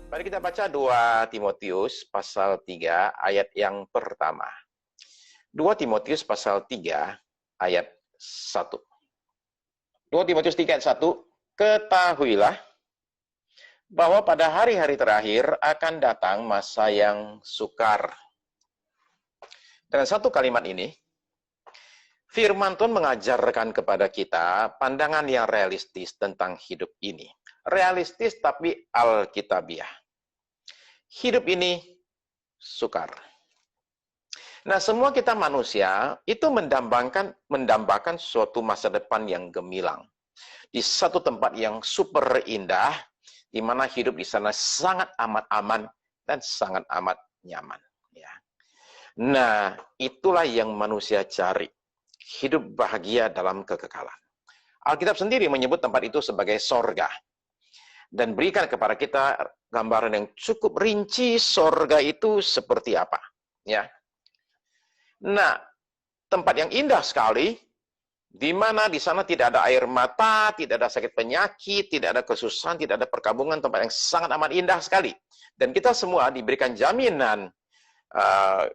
Mari kita baca 2 Timotius pasal 3 ayat yang pertama. 2 Timotius pasal 3 ayat 1. 2 Timotius 3 ayat 1, ketahuilah bahwa pada hari-hari terakhir akan datang masa yang sukar. Dengan satu kalimat ini, firman Tuhan mengajarkan kepada kita pandangan yang realistis tentang hidup ini. Realistis tapi alkitabiah. Hidup ini sukar. Nah, semua kita manusia itu mendambakan suatu masa depan yang gemilang. Di satu tempat yang super indah, di mana hidup di sana sangat amat aman dan sangat amat nyaman. Ya. Nah, itulah yang manusia cari. Hidup bahagia dalam kekekalan. Alkitab sendiri menyebut tempat itu sebagai sorga. Dan berikan kepada kita gambaran yang cukup rinci sorga itu seperti apa. Ya. Nah, tempat yang indah sekali, di mana di sana tidak ada air mata, tidak ada sakit penyakit, tidak ada kesusahan, tidak ada perkabungan, tempat yang sangat amat indah sekali. Dan kita semua diberikan jaminan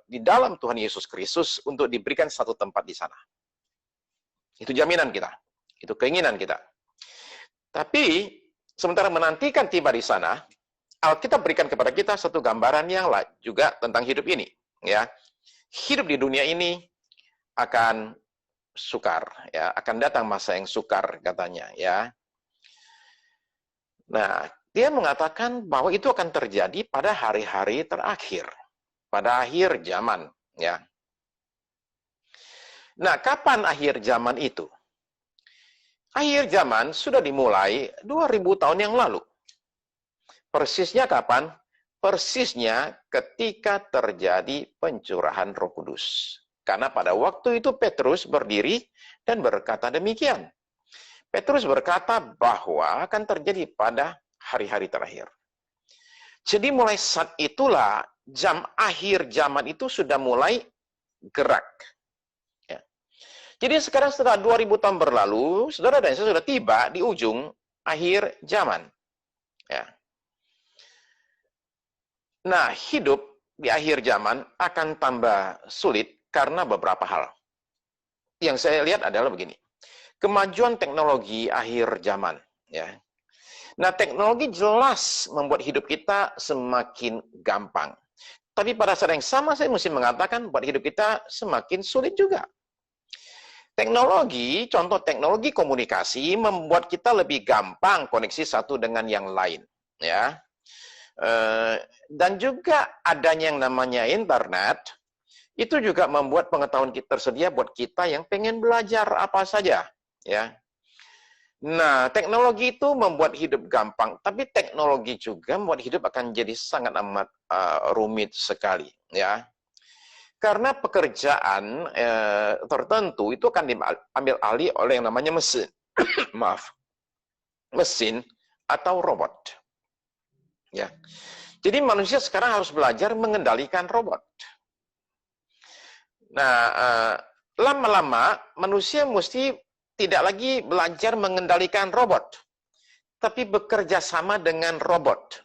di dalam Tuhan Yesus Kristus untuk diberikan satu tempat di sana. Itu jaminan kita, itu keinginan kita. Tapi sementara menantikan tiba di sana, Alkitab berikan kepada kita satu gambaran yang juga tentang hidup ini. Ya, hidup di dunia ini akan sukar, ya, akan datang masa yang sukar katanya. Ya, nah dia mengatakan bahwa itu akan terjadi pada hari-hari terakhir, pada akhir zaman. Ya. Nah, kapan akhir zaman itu? Akhir zaman sudah dimulai 2000 tahun yang lalu. Persisnya kapan? Persisnya ketika terjadi pencurahan Roh Kudus. Karena pada waktu itu Petrus berdiri dan berkata demikian. Petrus berkata bahwa akan terjadi pada hari-hari terakhir. Jadi mulai saat itulah akhir zaman itu sudah mulai gerak. Jadi sekarang setelah 2000 tahun berlalu, saudara dan saya sudah tiba di ujung akhir zaman. Ya. Nah, hidup di akhir zaman akan tambah sulit karena beberapa hal. Yang saya lihat adalah begini. Kemajuan teknologi akhir zaman. Ya. Nah, teknologi jelas membuat hidup kita semakin gampang. Tapi pada saat yang sama saya mesti mengatakan buat hidup kita semakin sulit juga. Teknologi, contoh teknologi komunikasi membuat kita lebih gampang koneksi satu dengan yang lain, ya. Dan juga adanya yang namanya internet itu juga membuat pengetahuan kita tersedia buat kita yang pengen belajar apa saja, ya. Nah, teknologi itu membuat hidup gampang, tapi teknologi juga membuat hidup akan jadi sangat amat rumit sekali, ya. Karena pekerjaan tertentu itu akan diambil alih oleh yang namanya mesin. Maaf. Mesin atau robot. Ya. Jadi manusia sekarang harus belajar mengendalikan robot. Nah, lama-lama manusia mesti tidak lagi belajar mengendalikan robot, tapi bekerja sama dengan robot.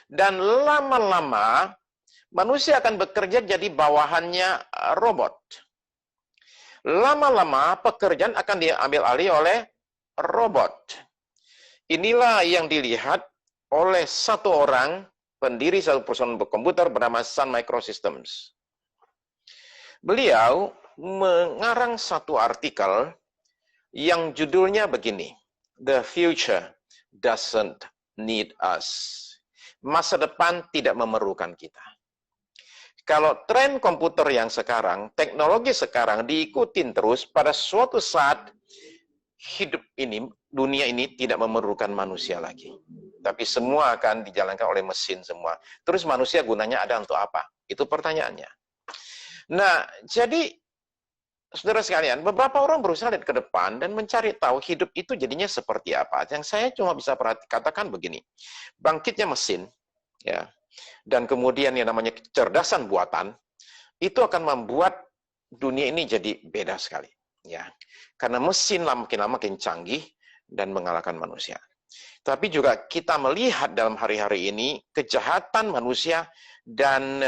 Dan lama-lama manusia akan bekerja jadi bawahannya robot. Lama-lama pekerjaan akan diambil alih oleh robot. Inilah yang dilihat oleh satu orang pendiri satu perusahaan komputer bernama Sun Microsystems. Beliau mengarang satu artikel yang judulnya begini, The Future Doesn't Need Us. Masa depan tidak memerlukan kita. Kalau tren komputer yang sekarang, teknologi sekarang diikutin terus, pada suatu saat hidup ini, dunia ini tidak memerlukan manusia lagi. Tapi semua akan dijalankan oleh mesin semua. Terus manusia gunanya ada untuk apa? Itu pertanyaannya. Nah, jadi saudara sekalian, beberapa orang berusaha lihat ke depan dan mencari tahu hidup itu jadinya seperti apa. Yang saya cuma bisa katakan begini, bangkitnya mesin, ya, dan kemudian yang namanya kecerdasan buatan, itu akan membuat dunia ini jadi beda sekali. Ya, karena mesin makin lama makin canggih dan mengalahkan manusia. Tapi juga kita melihat dalam hari-hari ini kejahatan manusia dan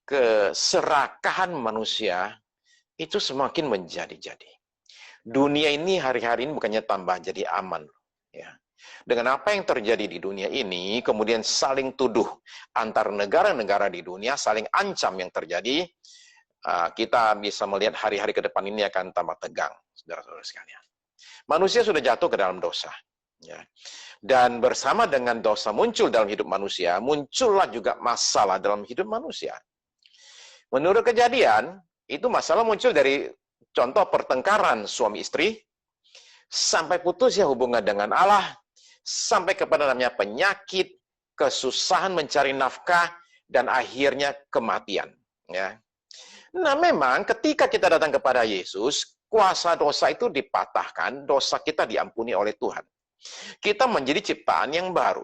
keserakahan manusia itu semakin menjadi-jadi. Dunia ini hari-hari ini bukannya tambah jadi aman. Ya. Dengan apa yang terjadi di dunia ini, kemudian saling tuduh antar negara-negara di dunia, saling ancam yang terjadi, kita bisa melihat hari-hari ke depan ini akan tambah tegang, saudara-saudara sekalian. Manusia sudah jatuh ke dalam dosa. Ya. Dan bersama dengan dosa muncul dalam hidup manusia, muncullah juga masalah dalam hidup manusia. Menurut Kejadian, itu masalah muncul dari contoh pertengkaran suami istri, sampai putusnya hubungan dengan Allah, sampai kepada namanya penyakit, kesusahan mencari nafkah, dan akhirnya kematian. Ya. Nah memang ketika kita datang kepada Yesus, kuasa dosa itu dipatahkan, dosa kita diampuni oleh Tuhan. Kita menjadi ciptaan yang baru.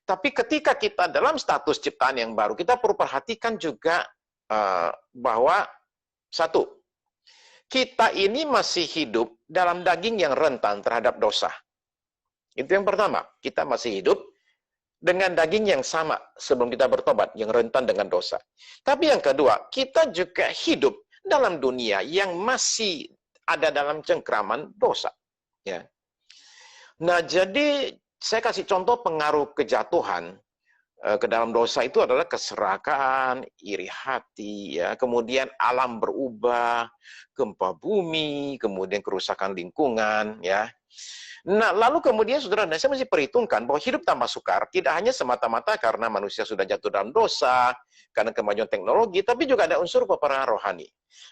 Tapi ketika kita dalam status ciptaan yang baru, kita perlu perhatikan juga bahwa satu, kita ini masih hidup dalam daging yang rentan terhadap dosa. Itu yang pertama, kita masih hidup dengan daging yang sama sebelum kita bertobat, yang rentan dengan dosa. Tapi yang kedua, kita juga hidup dalam dunia yang masih ada dalam cengkraman dosa. Ya. Nah, jadi saya kasih contoh pengaruh kejatuhan ke dalam dosa itu adalah keserakahan, iri hati, ya, kemudian alam berubah, gempa bumi, kemudian kerusakan lingkungan, ya. Nah, lalu kemudian saudara, saya mesti perhitungkan bahwa hidup tanpa sukar tidak hanya semata-mata karena manusia sudah jatuh dalam dosa, karena kemajuan teknologi, tapi juga ada unsur peperangan rohani.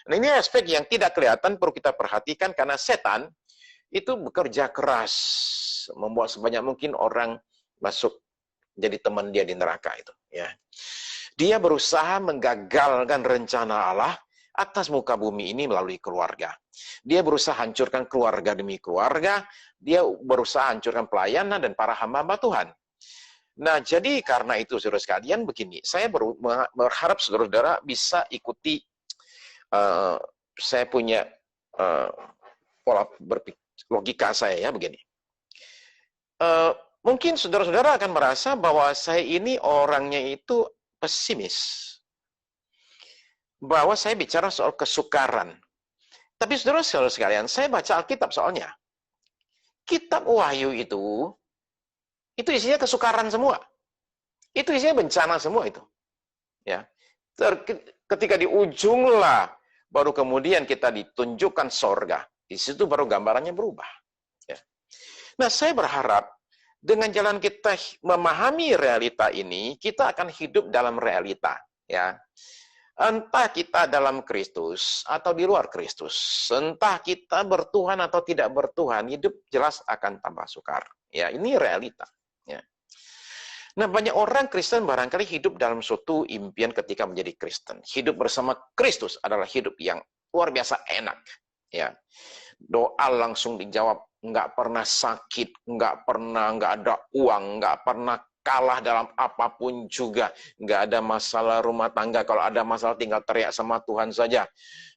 Nah, ini aspek yang tidak kelihatan perlu kita perhatikan karena setan itu bekerja keras, membuat sebanyak mungkin orang masuk jadi teman dia di neraka itu. Ya. Dia berusaha menggagalkan rencana Allah atas muka bumi ini melalui keluarga. Dia berusaha hancurkan keluarga demi keluarga, dia berusaha hancurkan pelayanan dan para hamba-hamba Tuhan. Nah, jadi karena itu, saudara sekalian, begini, saya berharap saudara-saudara bisa ikuti, saya punya pola berpikir, logika saya ya, begini. Mungkin saudara-saudara akan merasa bahwa saya ini orangnya itu pesimis. Bahwa saya bicara soal kesukaran. Tapi saudara-saudara sekalian, saya baca Alkitab soalnya. Kitab Wahyu itu isinya kesukaran semua. Itu isinya bencana semua itu. Ya. Ketika di ujung lah, baru kemudian kita ditunjukkan sorga. Di situ baru gambarannya berubah. Ya. Nah, saya berharap dengan jalan kita memahami realita ini, kita akan hidup dalam realita. Ya. Entah kita dalam Kristus atau di luar Kristus, entah kita bertuhan atau tidak bertuhan, hidup jelas akan tambah sukar. Ya, ini realita. Ya. Nah, banyak orang Kristen barangkali hidup dalam suatu impian ketika menjadi Kristen. Hidup bersama Kristus adalah hidup yang luar biasa enak. Ya. Doa langsung dijawab, nggak pernah sakit, nggak ada uang, nggak pernah kalah dalam apapun juga, nggak ada masalah rumah tangga, kalau ada masalah tinggal teriak sama Tuhan saja.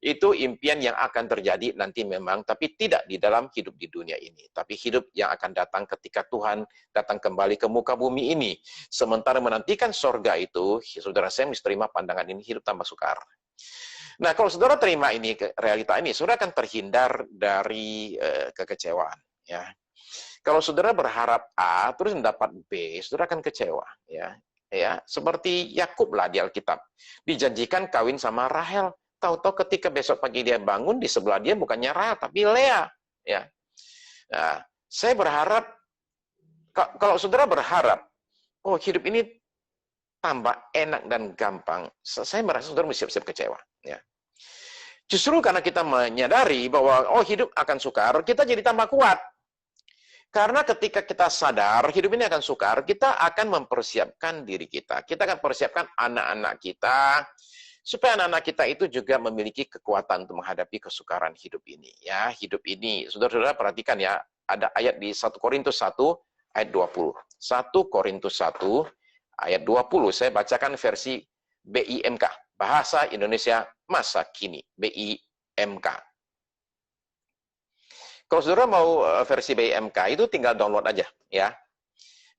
Itu impian yang akan terjadi nanti memang, tapi tidak di dalam hidup di dunia ini, tapi hidup yang akan datang ketika Tuhan datang kembali ke muka bumi ini. Sementara menantikan sorga itu, saudara saya mesti terima pandangan ini, hidup tanpa sukar. Nah, kalau saudara terima ini, realita ini, saudara akan terhindar dari kekecewaan. Ya. Kalau saudara berharap A, terus mendapat B, saudara akan kecewa. Ya, seperti Yakub lah di Alkitab. Dijanjikan kawin sama Rahel. Tahu-tahu ketika besok pagi dia bangun, di sebelah dia bukannya Rahel, tapi Lea. Ya. Nah, saya berharap, kalau saudara berharap, oh hidup ini tambah enak dan gampang, saya merasa saudara mesti siap-siap kecewa. Ya. Justru karena kita menyadari bahwa oh hidup akan sukar, kita jadi tambah kuat. Karena ketika kita sadar hidup ini akan sukar, kita akan mempersiapkan diri kita. Kita akan persiapkan anak-anak kita, supaya anak-anak kita itu juga memiliki kekuatan untuk menghadapi kesukaran hidup ini. Ya, hidup ini, saudara-saudara perhatikan ya, ada ayat di 1 Korintus 1 ayat 20. 1 Korintus 1 ayat 20, saya bacakan versi BIMK, Bahasa Indonesia Masa Kini, BIMK. Kalau saudara mau versi BIMK itu tinggal download aja ya.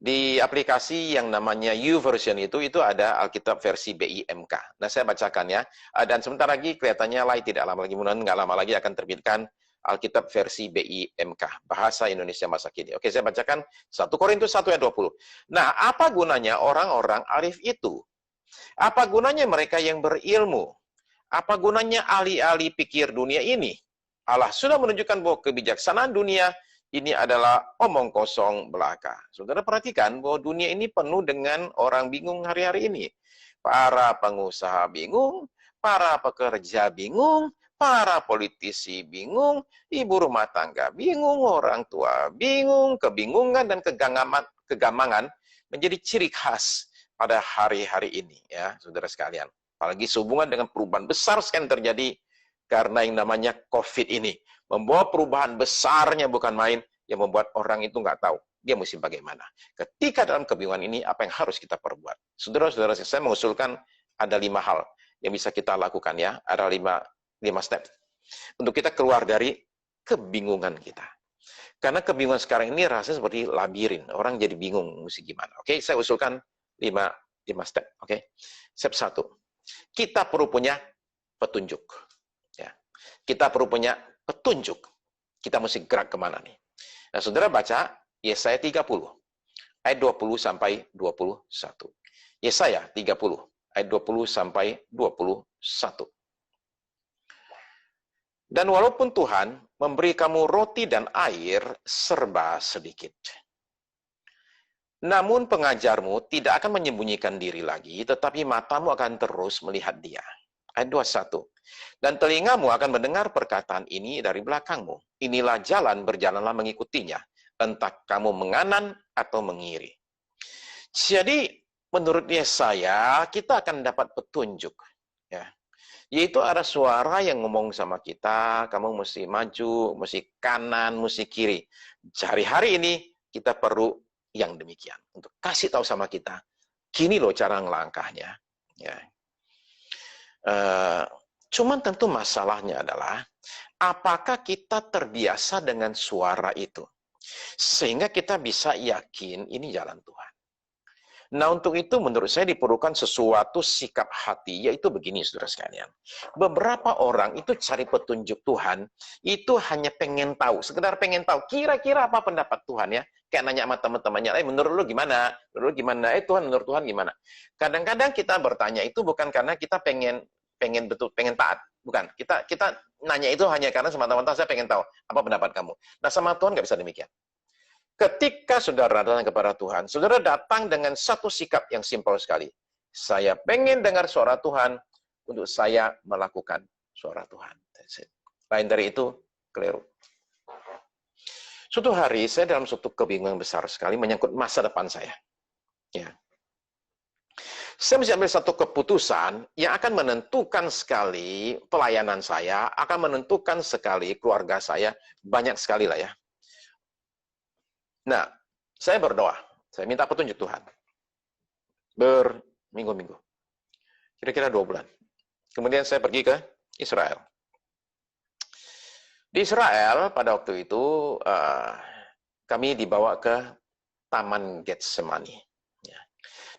Di aplikasi yang namanya YouVersion itu ada Alkitab versi BIMK. Nah, saya bacakan ya. Dan sebentar lagi kelihatannya tidak lama lagi, mudah-mudahan nggak lama lagi akan terbitkan Alkitab versi BIMK, Bahasa Indonesia Masa Kini. Oke, saya bacakan 1 Korintus 1 ayat 20. Nah, apa gunanya orang-orang arif itu? Apa gunanya mereka yang berilmu? Apa gunanya ahli-ahli pikir dunia ini? Allah sudah menunjukkan bahwa kebijaksanaan dunia ini adalah omong kosong belaka. Saudara perhatikan bahwa dunia ini penuh dengan orang bingung hari-hari ini. Para pengusaha bingung, para pekerja bingung, para politisi bingung, ibu rumah tangga bingung, orang tua bingung, kebingungan dan kegamangan menjadi ciri khas pada hari-hari ini, ya, saudara sekalian. Apalagi sehubungan dengan perubahan besar yang terjadi karena yang namanya COVID ini. Membawa perubahan besarnya bukan main, yang membuat orang itu nggak tahu dia mesti bagaimana. Ketika dalam kebingungan ini, apa yang harus kita perbuat? Saudara-saudara, saya mengusulkan ada 5 hal yang bisa kita lakukan ya. Ada 5 step untuk kita keluar dari kebingungan kita. Karena kebingungan sekarang ini rasanya seperti labirin. Orang jadi bingung mesti gimana. Oke, saya usulkan 5 step. Oke. Step 1. Kita perlu punya petunjuk. Ya. Kita perlu punya petunjuk. Kita mesti gerak kemana nih? Nah, saudara baca Yesaya 30, ayat 20 sampai 21. Yesaya 30, ayat 20 sampai 21. Dan walaupun Tuhan memberi kamu roti dan air serba sedikit, namun pengajarmu tidak akan menyembunyikan diri lagi, tetapi matamu akan terus melihat dia. Ayat 21. Dan telingamu akan mendengar perkataan ini dari belakangmu. Inilah jalan, berjalanlah mengikutinya. Entah kamu menganan atau mengiri. Jadi, menurut Yesaya, kita akan dapat petunjuk. Ya. Yaitu ada suara yang ngomong sama kita, kamu mesti maju, mesti kanan, mesti kiri. Hari-hari ini, kita perlu yang demikian. Untuk kasih tahu sama kita, gini loh cara ngelangkahnya. Ya. Cuman tentu masalahnya adalah, apakah kita terbiasa dengan suara itu? Sehingga kita bisa yakin ini jalan Tuhan. Nah, untuk itu menurut saya diperlukan sesuatu sikap hati, yaitu begini, saudara sekalian. Beberapa orang itu cari petunjuk Tuhan, itu hanya pengen tahu, sekedar pengen tahu, kira-kira apa pendapat Tuhan ya? Kayak nanya sama teman-temannya, menurut lu gimana? Menurut lu gimana? Tuhan, menurut Tuhan gimana? Kadang-kadang kita bertanya itu bukan karena kita pengen taat, bukan. Kita nanya itu hanya karena semata-mata saya pengen tahu apa pendapat kamu. Nah, sama Tuhan nggak bisa demikian. Ketika saudara datang kepada Tuhan, saudara datang dengan satu sikap yang simpel sekali. Saya pengen dengar suara Tuhan untuk saya melakukan suara Tuhan. Lain dari itu, keliru. Suatu hari saya dalam suatu kebingungan besar sekali menyangkut masa depan saya. Ya. Saya mesti ambil satu keputusan yang akan menentukan sekali pelayanan saya, akan menentukan sekali keluarga saya, banyak sekali lah ya. Nah, saya berdoa, saya minta petunjuk Tuhan. Berminggu-minggu. Kira-kira 2 bulan. Kemudian saya pergi ke Israel. Di Israel pada waktu itu kami dibawa ke Taman Getsemani.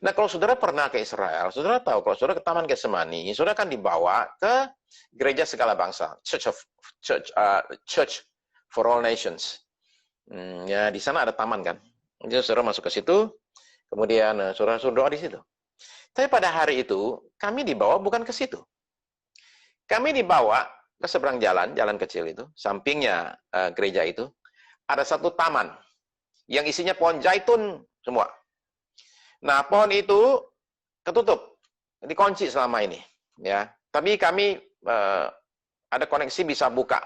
Nah, kalau saudara pernah ke Israel, saudara tahu kalau saudara ke Taman Getsemani, saudara akan dibawa ke gereja segala bangsa, Church for All Nations. Ya, di sana ada taman kan. Jadi saudara masuk ke situ, kemudian saudara doa di situ. Tapi pada hari itu kami dibawa bukan ke situ. Kami dibawa ke seberang jalan kecil itu, sampingnya gereja itu, ada satu taman yang isinya pohon zaitun semua. Nah, pohon itu ketutup, dikunci selama ini, ya. Tapi kami ada koneksi bisa buka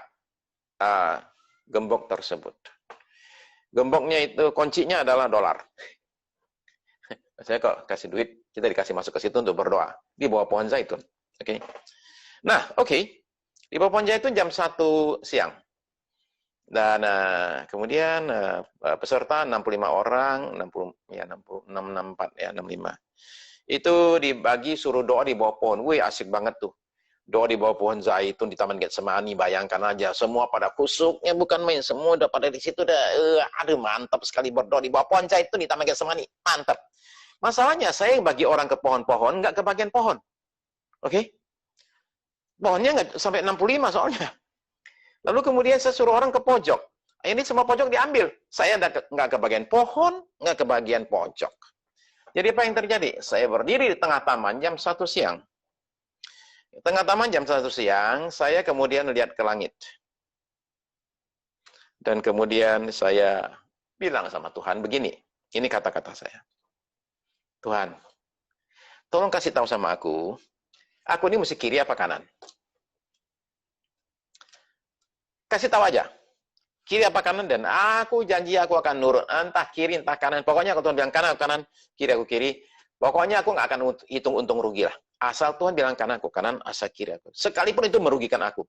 gembok tersebut. Gemboknya itu kuncinya adalah dolar. Saya kok kasih duit, kita dikasih masuk ke situ untuk berdoa di bawah pohon zaitun. Oke. Nah, oke. Di bawah pohon zaitun jam 1 siang. Dan kemudian peserta 65 orang, 65. Itu dibagi suruh doa di bawah pohon. Wih, asik banget tuh. Doa di bawah pohon zaitun di Taman Getsemani, bayangkan aja, semua pada kusuknya bukan main, semua udah pada di situ dah, aduh mantap sekali berdoa di bawah pohon zaitun di Taman Getsemani, mantap. Masalahnya saya bagi orang ke pohon-pohon, nggak ke bagian pohon, oke? Pohonnya nggak sampai 65 soalnya. Lalu kemudian saya suruh orang ke pojok, ini semua pojok diambil, saya nggak ke bagian pohon, nggak ke bagian pojok. Jadi apa yang terjadi? Saya berdiri di tengah taman jam 1 siang. Tengah taman jam 1 siang, saya kemudian lihat ke langit. Dan kemudian saya bilang sama Tuhan begini, ini kata-kata saya. Tuhan, tolong kasih tahu sama aku ini mesti kiri apa kanan? Kasih tahu aja, kiri apa kanan, dan aku janji aku akan nurut, entah kiri, entah kanan. Pokoknya kalau Tuhan bilang kanan, aku kanan, kiri, aku kiri. Pokoknya aku nggak akan hitung untung rugi lah. Asal Tuhan bilang kanan, aku kanan, asal kiri aku. Sekalipun itu merugikan aku.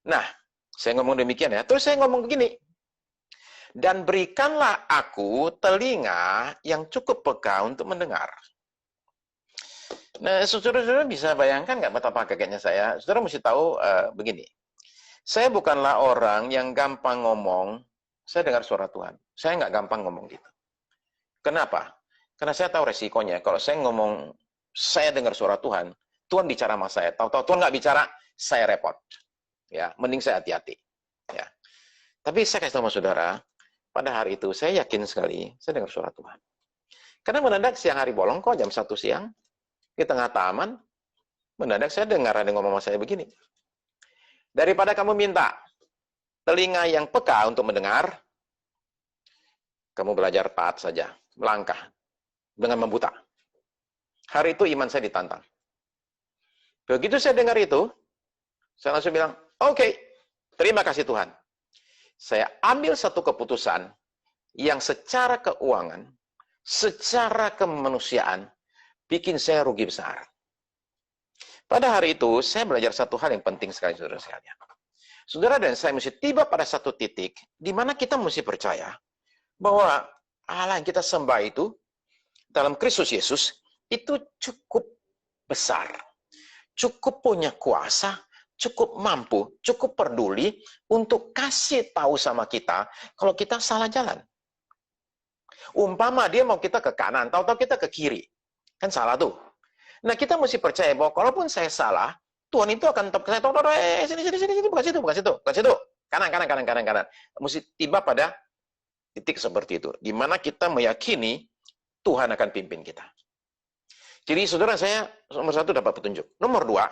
Nah, saya ngomong demikian ya. Terus saya ngomong begini. Dan berikanlah aku telinga yang cukup peka untuk mendengar. Nah, saudara-saudara bisa bayangkan nggak betapa kagetnya saya? Saudara mesti tahu begini. Saya bukanlah orang yang gampang ngomong, saya dengar suara Tuhan. Saya nggak gampang ngomong gitu. Kenapa? Karena saya tahu resikonya. Kalau saya ngomong, saya dengar suara Tuhan, Tuhan bicara sama saya. Tahu-tahu Tuhan nggak bicara, saya repot. Ya, mending saya hati-hati. Ya. Tapi saya kasih tahu sama saudara, pada hari itu saya yakin sekali, saya dengar suara Tuhan. Karena mendadak siang hari bolong kok, jam 1 siang, di tengah taman, mendadak saya dengar ada ngomong sama saya begini. Daripada kamu minta telinga yang peka untuk mendengar, kamu belajar taat saja, melangkah dengan membuta. Hari itu iman saya ditantang. Begitu saya dengar itu, saya langsung bilang, oke, terima kasih Tuhan. Saya ambil satu keputusan yang secara keuangan, secara kemanusiaan, bikin saya rugi besar. Pada hari itu, saya belajar satu hal yang penting sekali, saudara sekalian. Saudara dan saya mesti tiba pada satu titik, di mana kita mesti percaya bahwa Allah yang kita sembah itu, dalam Kristus Yesus, itu cukup besar, cukup punya kuasa, cukup mampu, cukup peduli untuk kasih tahu sama kita kalau kita salah jalan. Umpama dia mau kita ke kanan, tahu-tahu kita ke kiri. Kan salah tuh. Nah, kita mesti percaya bahwa kalaupun saya salah, Tuhan itu akan tetap saya tahu, sini, bukan situ. Kanan. Mesti tiba pada titik seperti itu, di mana kita meyakini Tuhan akan pimpin kita. Jadi saudara, saya nomor 1 dapat petunjuk. Nomor 2,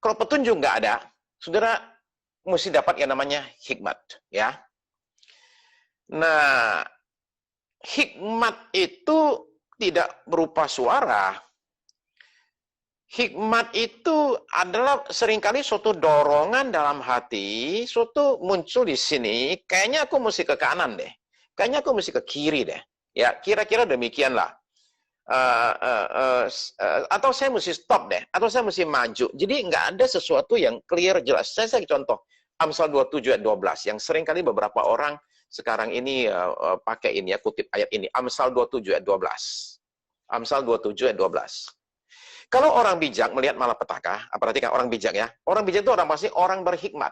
kalau petunjuk nggak ada, saudara mesti dapat yang namanya hikmat, ya. Nah, hikmat itu tidak berupa suara. Hikmat itu adalah seringkali suatu dorongan dalam hati, suatu muncul di sini, kayaknya aku mesti ke kanan deh, kayaknya aku mesti ke kiri deh. Ya, kira-kira demikianlah. Atau saya mesti stop deh, atau saya mesti maju. Jadi nggak ada sesuatu yang clear, jelas. Saya contoh, Amsal 27 ayat 12, yang seringkali beberapa orang sekarang ini pakai ini ya, kutip ayat ini, Amsal 27 ayat 12. Amsal 27 ayat 12. Kalau orang bijak melihat malapetaka, perhatikan orang bijak ya. Orang bijak itu orang pasti orang berhikmat.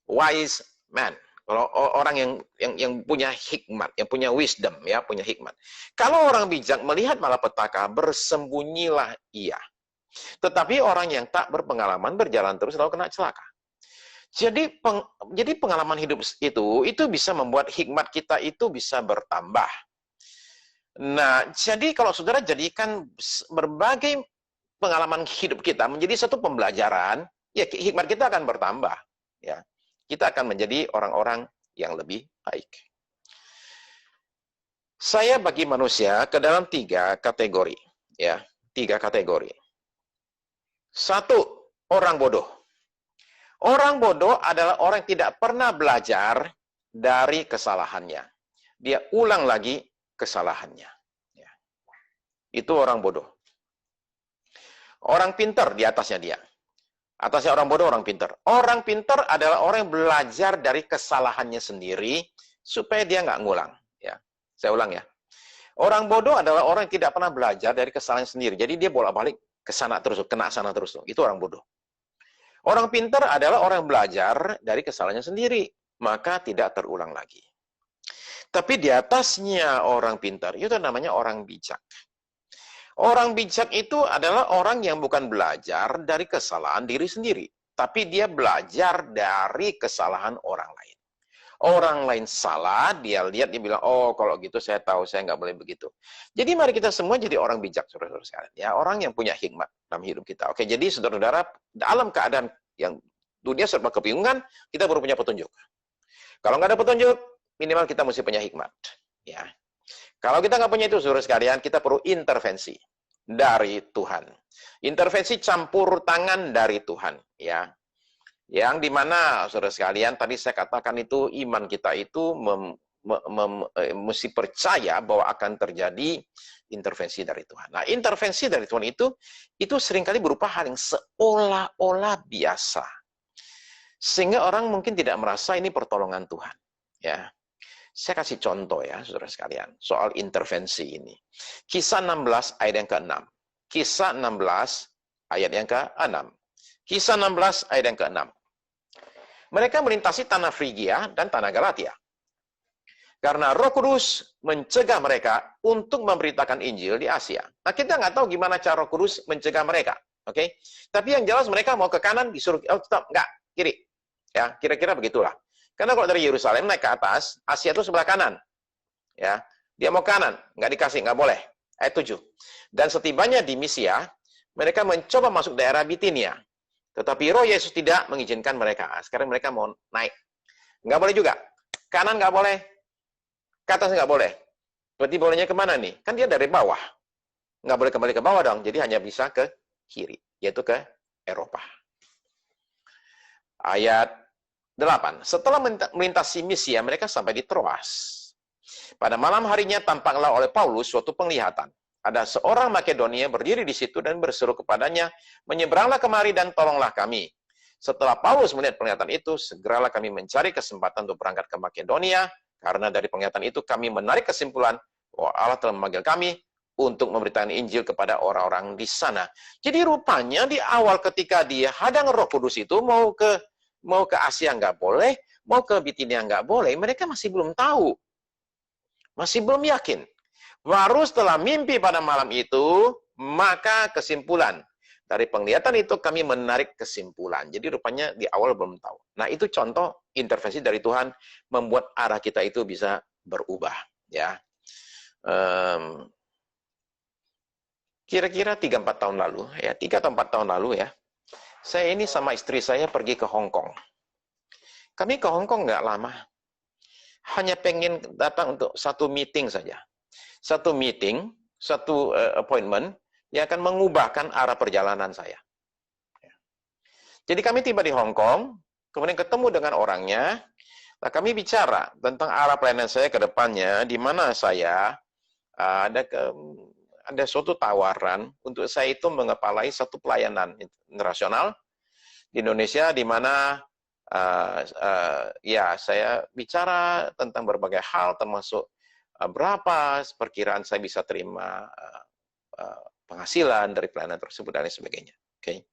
Wise man. Kalau orang yang punya hikmat, yang punya wisdom, ya, punya hikmat. Kalau orang bijak melihat malapetaka, bersembunyilah ia. Tetapi orang yang tak berpengalaman berjalan terus lalu kena celaka. Jadi pengalaman hidup itu bisa membuat hikmat kita itu bisa bertambah. Nah, jadi kalau saudara jadikan berbagai pengalaman hidup kita menjadi satu pembelajaran, ya hikmat kita akan bertambah, ya. Kita akan menjadi orang-orang yang lebih baik. Saya bagi manusia ke dalam 3 kategori, ya, 3 kategori. 1, orang bodoh. Orang bodoh adalah orang yang tidak pernah belajar dari kesalahannya. Dia ulang lagi kesalahannya. Ya. Itu orang bodoh. Orang pintar di atasnya dia. Atasnya orang bodoh, orang pintar. Orang pintar adalah orang yang belajar dari kesalahannya sendiri supaya dia nggak ngulang. Ya, saya ulang ya. Orang bodoh adalah orang yang tidak pernah belajar dari kesalahan sendiri. Jadi dia bolak-balik Kesana terus, kena sana terus. Itu orang bodoh. Orang pintar adalah orang yang belajar dari kesalahannya sendiri, maka tidak terulang lagi. Tapi di atasnya orang pintar, itu namanya orang bijak. Orang bijak itu adalah orang yang bukan belajar dari kesalahan diri sendiri, tapi dia belajar dari kesalahan orang lain. Orang lain salah, dia lihat, dia bilang, oh kalau gitu saya tahu, saya nggak boleh begitu. Jadi mari kita semua jadi orang bijak, saudara-saudara sekalian. Ya, orang yang punya hikmat dalam hidup kita. Oke, jadi saudara-saudara, dalam keadaan yang dunia serba kebingungan, kita baru punya petunjuk. Kalau nggak ada petunjuk, minimal kita mesti punya hikmat. Ya. Kalau kita nggak punya itu, saudara sekalian, kita perlu intervensi dari Tuhan. Intervensi campur tangan dari Tuhan. Ya. Yang dimana, saudara sekalian, tadi saya katakan itu iman kita itu mesti percaya bahwa akan terjadi intervensi dari Tuhan. Nah, intervensi dari Tuhan itu seringkali berupa hal yang seolah-olah biasa. Sehingga orang mungkin tidak merasa ini pertolongan Tuhan. Ya, saya kasih contoh ya, saudara sekalian, soal intervensi ini. Kisah 16 ayat yang ke-6. Kisah 16 ayat yang ke-6. Kisah 16 ayat yang ke-6. Mereka melintasi tanah Frigia dan tanah Galatia. Karena Roh Kudus mencegah mereka untuk memberitakan Injil di Asia. Nah, kita nggak tahu gimana cara Roh Kudus mencegah mereka. Oke? Tapi yang jelas mereka mau ke kanan, disuruh, stop, nggak, kiri. Ya, kira-kira begitulah. Karena kalau dari Yerusalem naik ke atas, Asia itu sebelah kanan. Ya, dia mau kanan, nggak dikasih, nggak boleh. Ayat 7. Dan setibanya di Misia, mereka mencoba masuk daerah Bitinia. Tetapi Roh Yesus tidak mengizinkan mereka. Sekarang mereka mau naik. Nggak boleh juga. Kanan nggak boleh. Ke atas nggak boleh. Berarti bolehnya kemana nih? Kan dia dari bawah. Nggak boleh kembali ke bawah dong. Jadi hanya bisa ke kiri. Yaitu ke Eropa. Ayat 8. Setelah melintasi Misia, mereka sampai di Troas. Pada malam harinya tampaklah oleh Paulus suatu penglihatan. Ada seorang Makedonia berdiri di situ dan berseru kepadanya, menyeberanglah kemari dan tolonglah kami. Setelah Paulus melihat penglihatan itu, segeralah kami mencari kesempatan untuk berangkat ke Makedonia, karena dari penglihatan itu kami menarik kesimpulan bahwa Allah telah memanggil kami untuk memberitakan Injil kepada orang-orang di sana. Jadi rupanya di awal ketika dia hadang Roh Kudus itu mau ke Asia nggak boleh, mau ke Bitinia nggak boleh, mereka masih belum tahu. Masih belum yakin. Baru setelah mimpi pada malam itu, maka kesimpulan. Dari penglihatan itu kami menarik kesimpulan. Jadi rupanya di awal belum tahu. Nah, itu contoh intervensi dari Tuhan membuat arah kita itu bisa berubah. Ya, kira-kira 3-4 tahun lalu, ya 3 atau 4 tahun lalu ya, saya ini sama istri saya pergi ke Hong Kong. Kami ke Hong Kong nggak lama. Hanya pengen datang untuk satu meeting saja. Satu meeting, satu appointment, yang akan mengubahkan arah perjalanan saya. Jadi kami tiba di Hong Kong, kemudian ketemu dengan orangnya, nah kami bicara tentang arah pelayanan saya ke depannya, di mana saya ada suatu tawaran untuk saya itu mengepalai satu pelayanan internasional di Indonesia, di mana ya saya bicara tentang berbagai hal, termasuk berapa perkiraan saya bisa terima penghasilan dari pelayanan tersebut dan lain sebagainya. Oke.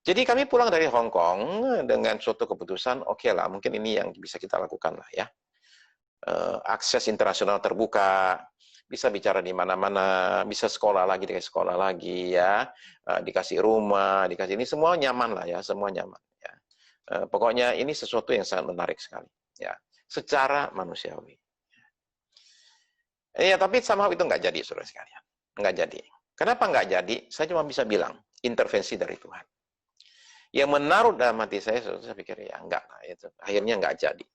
Jadi kami pulang dari Hong Kong dengan suatu keputusan, oke lah, mungkin ini yang bisa kita lakukan lah ya. Akses internasional terbuka, bisa bicara di mana-mana, bisa sekolah lagi, dikasih sekolah lagi ya, dikasih rumah, dikasih ini semua nyaman lah ya, semua nyaman ya. Pokoknya ini sesuatu yang sangat menarik sekali ya, secara manusiawi. Ya, tapi somehow itu nggak jadi, saudara sekalian. Nggak jadi. Kenapa nggak jadi? Saya cuma bisa bilang, intervensi dari Tuhan. Yang menaruh dalam hati saya pikir, ya enggak. Itu. Akhirnya nggak jadi.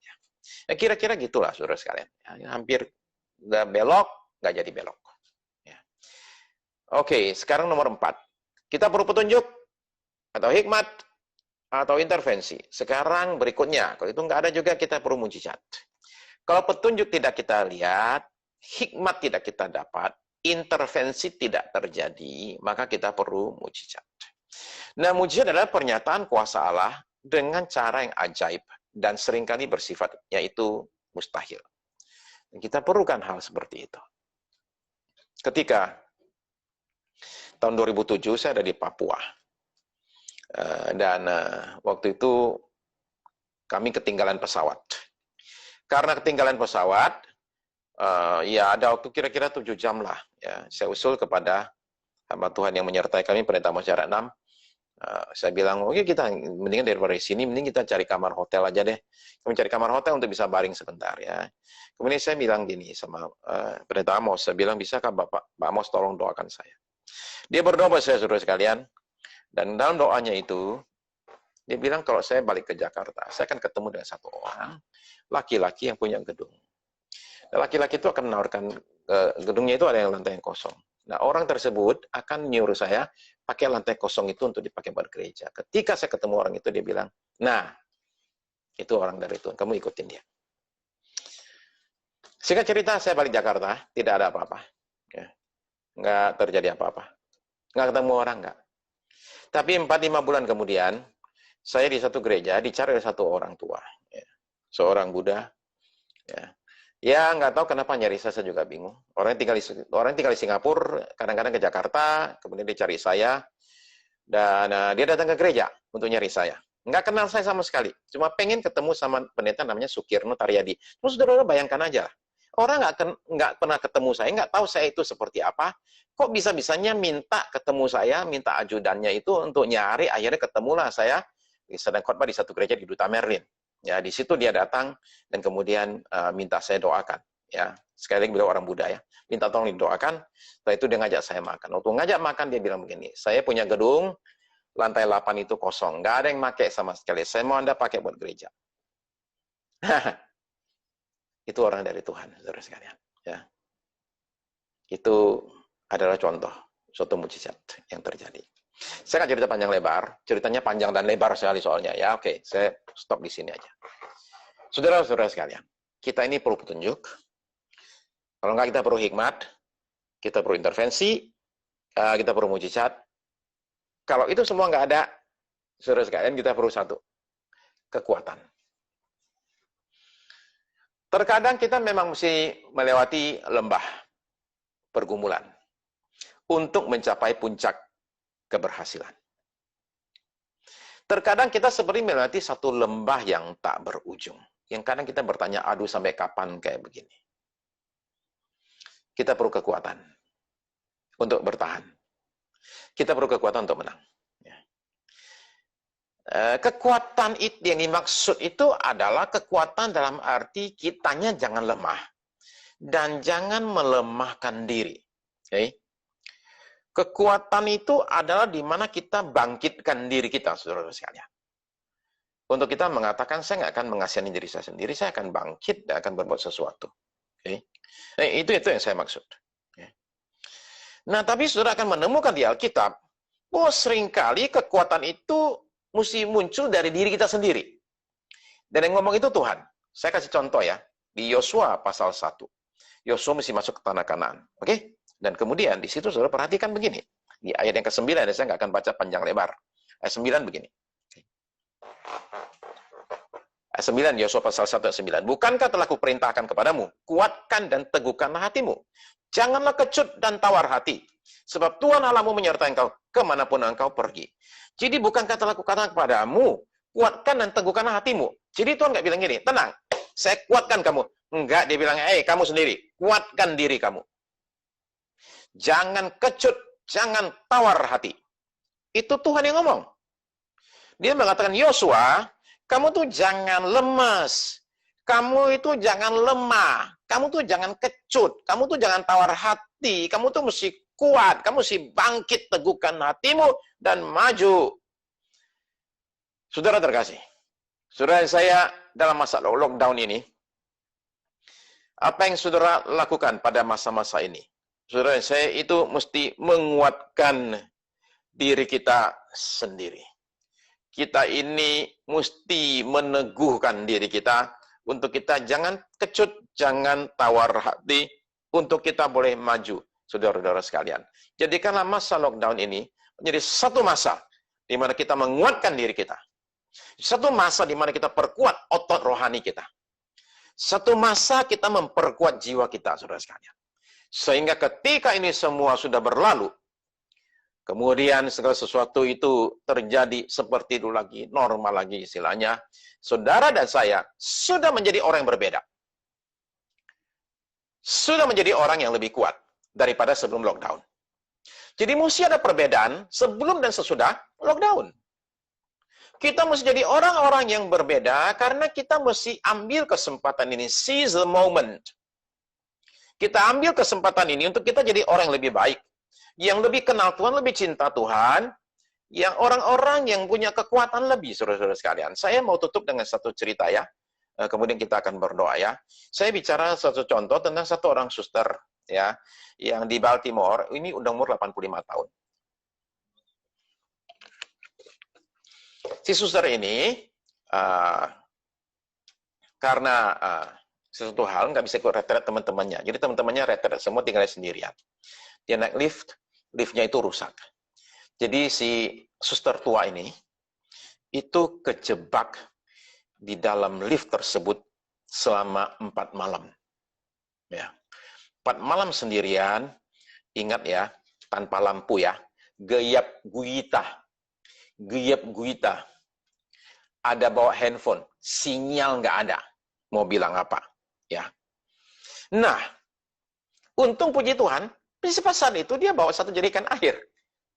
Ya, kira-kira gitulah, saudara sekalian. Ya, hampir udah belok, nggak jadi belok. Ya. Oke, sekarang nomor 4. Kita perlu petunjuk, atau hikmat, atau intervensi. Sekarang berikutnya, kalau itu nggak ada juga, kita perlu mujizat. Kalau petunjuk tidak kita lihat, hikmat tidak kita dapat, intervensi tidak terjadi, maka kita perlu mujizat. Nah, mujizat adalah pernyataan kuasa Allah dengan cara yang ajaib dan seringkali bersifat yaitu mustahil. Dan kita perlukan hal seperti itu. Ketika tahun 2007 saya ada di Papua. Dan waktu itu kami ketinggalan pesawat. Karena ketinggalan pesawat, ya ada waktu kira-kira 7 jam lah. Ya, saya usul kepada hamba Tuhan yang menyertai kami, Pendeta Masyarakat 6. Saya bilang, oke kita mendingan daripada di sini, mending kita cari kamar hotel aja deh. Kami cari kamar hotel untuk bisa baring sebentar ya. Kemudian saya bilang gini sama Pendeta Amos, saya bilang, bisakah Pak Amos tolong doakan saya. Dia berdoa buat saya, saudara sekalian. Dan dalam doanya itu, dia bilang kalau saya balik ke Jakarta, saya akan ketemu dengan satu orang, laki-laki yang punya gedung. Dan laki-laki itu akan menawarkan, gedungnya itu ada yang lantai yang kosong. Nah, orang tersebut akan nyuruh saya pakai lantai kosong itu untuk dipakai buat gereja. Ketika saya ketemu orang itu, dia bilang, nah, itu orang dari Tuhan, kamu ikutin dia. Singkat cerita, saya balik Jakarta, tidak ada apa-apa. Ya. Nggak terjadi apa-apa. Nggak ketemu orang, nggak. Tapi 4-5 bulan kemudian, saya di satu gereja dicari oleh satu orang tua. Ya. Seorang Buddha. Ya, nggak tahu kenapa nyari saya juga bingung. Orang tinggal di Singapura, kadang-kadang ke Jakarta, kemudian dia cari saya. Dan dia datang ke gereja untuk nyari saya. Nggak kenal saya sama sekali. Cuma pengen ketemu sama pendeta namanya Sukirno Taryadi. Terus saudara bayangkan aja. Orang nggak pernah ketemu saya, nggak tahu saya itu seperti apa. Kok bisa-bisanya minta ketemu saya, minta ajudannya itu untuk nyari, akhirnya ketemulah saya sedang khotbah di satu gereja di Duta Merlin. Ya, di situ dia datang dan kemudian minta saya doakan. Ya, sekali lagi beliau orang Buddha ya. Minta tolong didoakan. Setelah itu dia ngajak saya makan. Waktu ngajak makan dia bilang begini, saya punya gedung lantai 8 itu kosong, nggak ada yang pakai sama sekali. Saya mau Anda pakai buat gereja. Itu orang dari Tuhan, saudara sekalian. Ya. Itu adalah contoh suatu mujizat yang terjadi. Saya akan cerita panjang lebar, ceritanya panjang dan lebar sekali soalnya ya. Oke, saya stop di sini aja. Saudara-saudara sekalian, kita ini perlu petunjuk. Kalau enggak kita perlu hikmat, kita perlu intervensi, kita perlu mujizat. Kalau itu semua enggak ada, saudara sekalian, kita perlu satu, kekuatan. Terkadang kita memang mesti melewati lembah pergumulan untuk mencapai puncak keberhasilan. Terkadang kita seperti melewati satu lembah yang tak berujung. Yang kadang kita bertanya, aduh sampai kapan kayak begini. Kita perlu kekuatan untuk bertahan. Kita perlu kekuatan untuk menang. Kekuatan itu yang dimaksud itu adalah kekuatan dalam arti kitanya jangan lemah dan jangan melemahkan diri. Okay? Kekuatan itu adalah di mana kita bangkitkan diri kita, saudara-saudara sekalian. Untuk kita mengatakan saya nggak akan mengasihani diri saya sendiri, saya akan bangkit dan akan berbuat sesuatu. Okay? Itu yang saya maksud. Okay? Nah, tapi saudara akan menemukan di Alkitab bahwa seringkali kekuatan itu mesti muncul dari diri kita sendiri. Dan yang ngomong itu Tuhan. Saya kasih contoh ya. Di Yosua pasal 1. Yosua mesti masuk ke tanah Kanaan. Oke? Dan kemudian di situ saudara perhatikan begini. Di ayat yang ke-9, saya nggak akan baca panjang lebar. Ayat 9 begini. Ayat 9, Yosua pasal 1 ayat 9. Bukankah telah kuperintahkan kepadamu, kuatkan dan teguhkanlah hatimu. Janganlah kecut dan tawar hati. Sebab Tuhan Allahmu menyertai engkau kemanapun engkau pergi. Jadi bukankah telah kukatakan kepadamu, kuatkan dan teguhkanlah hatimu. Jadi Tuhan nggak bilang gini, tenang, saya kuatkan kamu. Enggak, dia bilang, kamu sendiri, kuatkan diri kamu. Jangan kecut, jangan tawar hati. Itu Tuhan yang ngomong. Dia mengatakan, Yosua, kamu tuh jangan lemes. Kamu itu jangan lemah. Kamu tuh jangan kecut. Kamu tuh jangan tawar hati. Kamu tuh mesti kuat, kamu mesti bangkit, teguhkan hatimu, dan maju. Saudara terkasih, saudara saya dalam masa lockdown ini, apa yang saudara lakukan pada masa-masa ini? Saudara saya itu mesti menguatkan diri kita sendiri. Kita ini mesti meneguhkan diri kita, untuk kita jangan kecut, jangan tawar hati, untuk kita boleh maju. Saudara-saudara sekalian, jadikanlah masa lockdown ini menjadi satu masa di mana kita menguatkan diri kita. Satu masa di mana kita perkuat otot rohani kita. Satu masa kita memperkuat jiwa kita, saudara sekalian. Sehingga ketika ini semua sudah berlalu, Kemudian segala sesuatu itu terjadi seperti dulu lagi, normal lagi istilahnya. Saudara dan saya sudah menjadi orang yang berbeda. Sudah menjadi orang yang lebih kuat daripada sebelum lockdown. Jadi mesti ada perbedaan sebelum dan sesudah lockdown. Kita mesti jadi orang-orang yang berbeda karena kita mesti ambil kesempatan ini, seize the moment. Kita ambil kesempatan ini untuk kita jadi orang yang lebih baik, yang lebih kenal Tuhan, lebih cinta Tuhan, yang orang-orang yang punya kekuatan lebih, saudara-saudara sekalian. Saya mau tutup dengan satu cerita ya, kemudian kita akan berdoa ya. Saya bicara satu contoh tentang satu orang suster ya, yang di Baltimore, ini udah umur 85 tahun. Si suster ini, karena sesuatu hal nggak bisa ikut retret teman-temannya. Jadi teman-temannya retret semua tinggal sendirian. Dia naik lift, liftnya itu rusak. Jadi si suster tua ini itu kejebak di dalam lift tersebut selama 4 malam. Ya. 4 malam sendirian, ingat ya, tanpa lampu ya, geyap guyita. Geyap guyita. Ada bawa handphone, sinyal nggak ada. Mau bilang apa? Ya. Nah, untung puji Tuhan, pada saat itu dia bawa satu jerikan air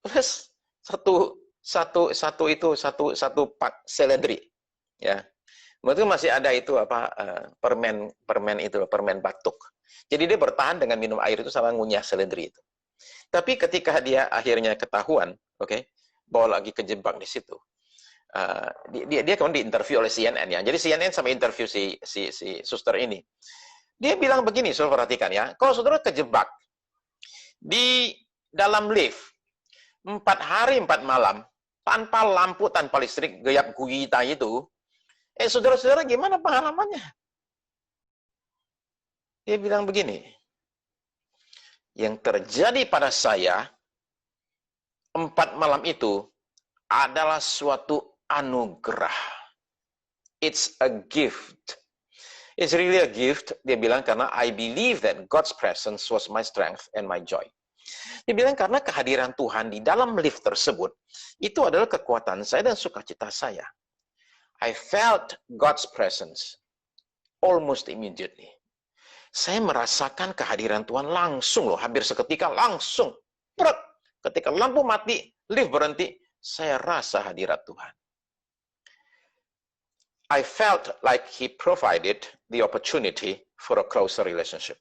plus satu pak seledri, ya. Mungkin masih ada itu apa permen batuk. Jadi dia bertahan dengan minum air itu sama ngunyah seledri itu. Tapi ketika dia akhirnya ketahuan, bahwa lagi kejebak di situ, dia kan diinterview oleh CNN ya. Jadi CNN sampai interview si suster ini. Dia bilang begini, saudara perhatikan ya. Kalau saudara kejebak di dalam lift 4 hari 4 malam tanpa lampu, tanpa listrik, geyap guyita itu, saudara-saudara gimana pengalamannya? Dia bilang begini, yang terjadi pada saya 4 malam itu adalah suatu anugerah. It's a gift. It's really a gift, dia bilang, karena I believe that God's presence was my strength and my joy. Dia bilang karena kehadiran Tuhan di dalam lift tersebut, itu adalah kekuatan saya dan sukacita saya. I felt God's presence almost immediately. Saya merasakan kehadiran Tuhan langsung loh, hampir seketika langsung. Ketika lampu mati, lift berhenti, saya rasa hadirat Tuhan. I felt like He provided the opportunity for a closer relationship.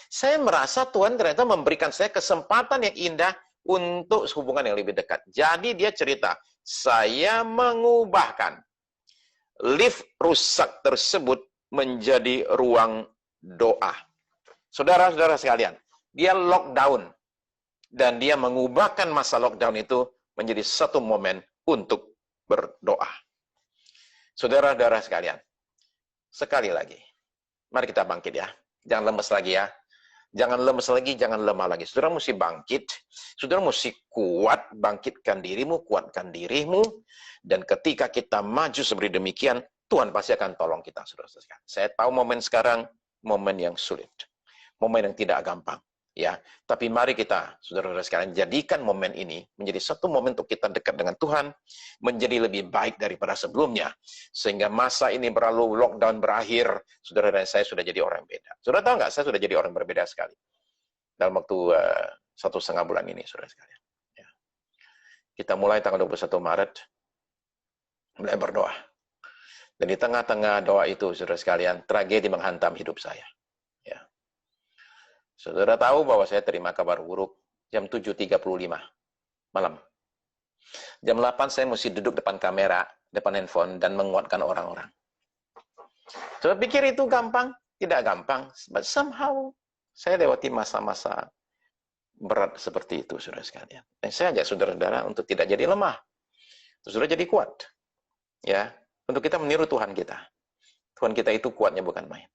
Saya merasa Tuhan ternyata memberikan saya kesempatan yang indah untuk hubungan yang lebih dekat. Jadi dia cerita, saya mengubahkan lift rusak tersebut menjadi ruang doa. Saudara-saudara sekalian, dia lockdown. Dan dia mengubahkan masa lockdown itu menjadi satu momen untuk berdoa. Saudara-saudara sekalian, sekali lagi, mari kita bangkit ya. Jangan lemes lagi ya. Jangan lemes lagi, jangan lemah lagi. Saudara mesti bangkit. Saudara mesti kuat, bangkitkan dirimu, kuatkan dirimu. Dan ketika kita maju seperti demikian, Tuhan pasti akan tolong kita, saudara-saudara. Saya tahu momen sekarang, momen yang sulit. Momen yang tidak gampang. Ya, tapi mari kita, saudara-saudara sekalian, jadikan momen ini menjadi satu momen untuk kita dekat dengan Tuhan, menjadi lebih baik daripada sebelumnya, sehingga masa ini berlalu, lockdown berakhir, saudara dan saya sudah jadi orang yang beda. Saudara tahu nggak, saya sudah jadi orang berbeda sekali dalam waktu 1,5 bulan ini, saudara sekalian. Ya. Kita mulai tanggal 21 Maret, mulai berdoa. Dan di tengah-tengah doa itu, saudara sekalian, tragedi menghantam hidup saya. Ya. Saudara tahu bahwa saya terima kabar buruk jam 7.35 malam. Jam 8 saya mesti duduk depan kamera, depan handphone, dan menguatkan orang-orang. Saudara pikir itu gampang? Tidak gampang. But somehow, saya lewati masa-masa berat seperti itu, saudara sekalian. Dan saya ajak saudara-saudara untuk tidak jadi lemah. Saudara jadi kuat. Ya, untuk kita meniru Tuhan kita. Tuhan kita itu kuatnya bukan main.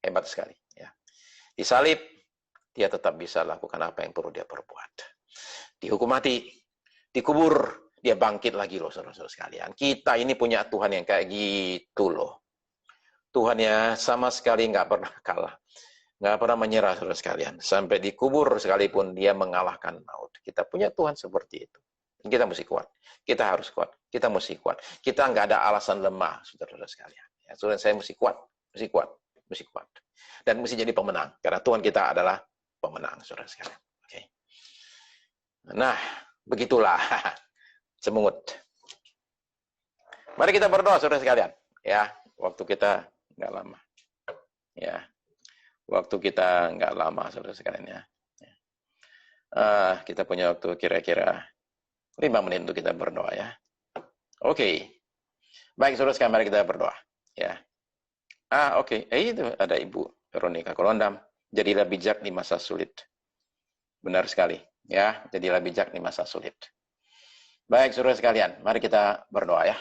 Hebat sekali. Ya. Disalib, dia tetap bisa lakukan apa yang perlu dia perbuat. Dihukum mati, dikubur, dia bangkit lagi loh, saudara-saudara sekalian. Kita ini punya Tuhan yang kayak gitu loh. Tuhan ya sama sekali nggak pernah kalah. Nggak pernah menyerah, saudara sekalian. Sampai dikubur sekalipun dia mengalahkan maut. Kita punya Tuhan seperti itu. Kita mesti kuat. Kita harus kuat. Kita mesti kuat. Kita nggak ada alasan lemah, saudara sekalian. Ya, saudara, saya mesti kuat. Mesti kuat. Mesti kuat. Dan mesti jadi pemenang. Karena Tuhan kita adalah pemenang, saudara sekalian. Oke. Nah, begitulah. Semungut. Mari kita berdoa, saudara sekalian. Ya, waktu kita nggak lama. Ya. Waktu kita nggak lama, saudara sekalian ya. Kita punya waktu kira-kira 5 menit untuk kita berdoa ya. Oke. Baik, saudara sekalian, mari kita berdoa. Ya. Oke. Itu ada Ibu Veronica Kolondam. Jadilah bijak di masa sulit. Benar sekali. Ya, jadilah bijak di masa sulit. Baik, saudara sekalian, mari kita berdoa ya.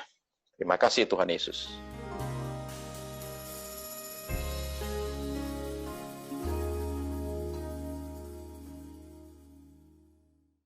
Terima kasih Tuhan Yesus.